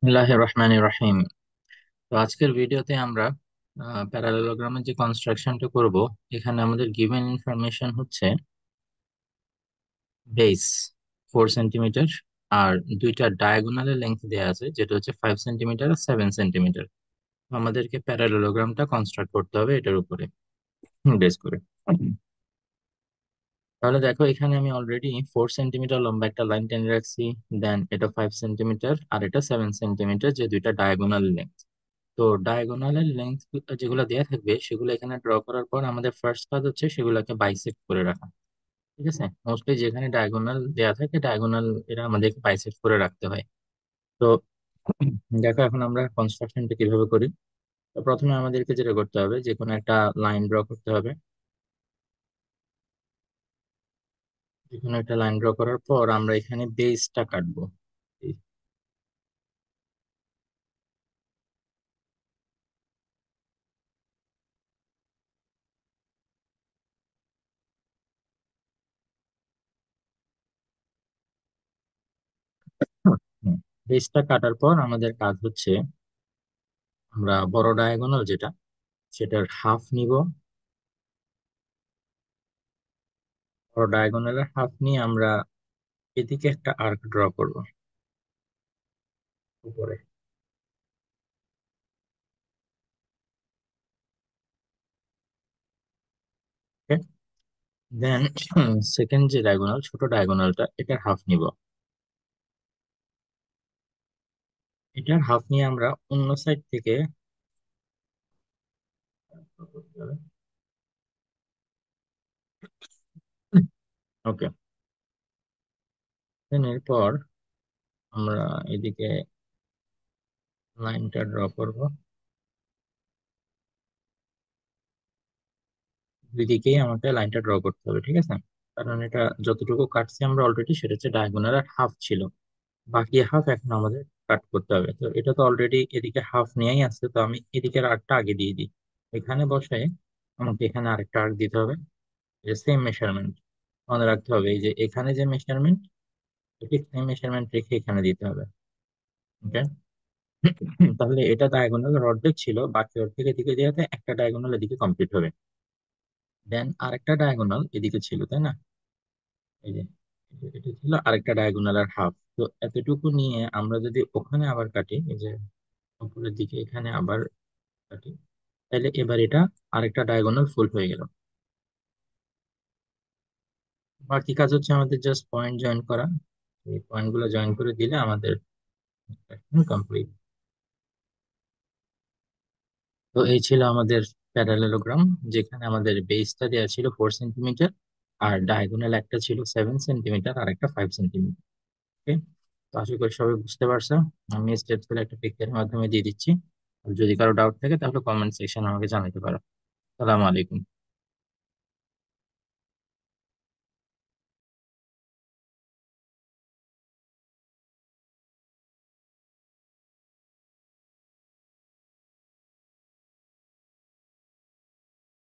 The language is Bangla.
বিসমিল্লাহির রহমানির রহিম। তো আজকের ভিডিওতে আমরা প্যারালেলোগ্রামের যে কনস্ট্রাকশনটা করব। এখানে আমাদের গিভেন ইনফরমেশন হচ্ছে বেস 4 সেন্টিমিটার, আর দুইটা ডায়াগোনালের লেন্থ দেওয়া আছে যেটা হচ্ছে 5 সেন্টিমিটার আর 7 সেন্টিমিটার। আমাদেরকে প্যারালেলোগ্রামটা কনস্ট্রাক্ট করতে হবে এটার উপরে বেস করে। তাহলে দেখো, এখানে আমি অলরেডি 4 সেন্টিমিটার লম্বা একটা লাইন টেনে রাখছি। দেন এটা 5 সেন্টিমিটার আর এটা 7 সেন্টিমিটার, যে দুইটা ডায়াগোনাল লেন্থ। তো ডায়াগোনালের লেন্থ যেগুলো দেওয়া থাকবে সেগুলো এখানে ড্র করার পর আমাদের ফার্স্ট কাজ হচ্ছে সেগুলোকে বাইসেক্ট করে রাখা। ঠিক আছে, মোস্টলি যেখানে ডায়াগোনাল দেওয়া থাকে ডায়াগোনাল এরা আমাদেরকে বাইসেক্ট করে রাখতে হয়। তো দেখো, এখন আমরা কনস্ট্রাকশনটা কিভাবে করি। তো প্রথমে আমাদেরকে যেটা করতে হবে, যে কোনো একটা লাইন ড্র করতে হবে। যে কোনো একটা লাইন ড্র করার পর আমরা এখানে বেসটা কাটবো। বেসটা কাটার পর আমাদের কাজ হচ্ছে আমরা বড় ডায়াগোনাল যেটা, সেটার হাফ নিব। বড় ডায়াগোনালের হাফ নিয়ে আমরা এদিকে একটা আর্ক ড্র করব উপরে। দেন সেকেন্ড যে ডায়াগোনাল, ছোট ডায়াগোনালটা, এটার হাফ নিব। এটার হাফ নিয়ে আমরা অন্য সাইড থেকে ওকে। দেন এরপর আমরা এদিকে লাইনটা ড্র করব। দুদিকেই আমাকে লাইনটা ড্র করতে হবে, ঠিক আছে। কারণ এটা যতটুকু কাটছি আমরা অলরেডি, সেটা হচ্ছে ডায়াগোনাল আর হাফ ছিল, বাকি হাফ এখন আমাদের কাট করতে হবে। তো এটা তো অলরেডি এদিকে হাফ নিয়েই আছে, তো আমি এদিকের আর্কটা আগে দিয়ে দিই। এখানে বসে আমাকে এখানে আরেকটা আর্ক দিতে হবে, সেম মেজারমেন্ট মনে রাখতে হবে। এই যে এখানে যে মেজারমেন্ট, ঠিক সেম মেজারমেন্ট রেখে এখানে দিতে হবে। ওকে। তাহলে এটা ডায়াগোনাল অর্ধেক ছিল, বাকি অর্ধেক এদিকে দেওয়াতে একটা ডায়াগোনাল এদিকে কমপ্লিট হবে। দেন আরেকটা ডায়াগোনাল এদিকে ছিল, তাই না? এই যে এটা ছিল আরেকটা ডায়াগোনাল আর হাফ। তো এতটুকু নিয়ে আমরা যদি ওখানে আবার কাটি, এই যে উপরের দিকে এখানে আবার কাটি, তাহলে এবার এটা আরেকটা ডায়াগোনাল ফুল হয়ে গেল। বাকি কাজ হচ্ছে আমাদের জাস্ট পয়েন্ট জয়েন করা। এই পয়েন্ট গুলো জয়েন করে দিলে আমাদের কমপ্লিট। তো এই ছিল আমাদের প্যারালেলোগ্রাম, যেখানে আমাদের বেসটা দেওয়া ছিল 4 সেন্টিমিটার, আর ডায়াগোনাল একটা ছিল 7 সেন্টিমিটার আর একটা 5 সেন্টিমিটার। ওকে। তো আশা করি সবাই বুঝতে পারছো। আমি স্টেপস গুলো একটা পিকচারের মাধ্যমে দিয়ে দিচ্ছি। আর যদি কারো ডাউট থাকে তাহলে কমেন্ট সেকশন আমাকে জানাতে পারো। সালাম আলাইকুম।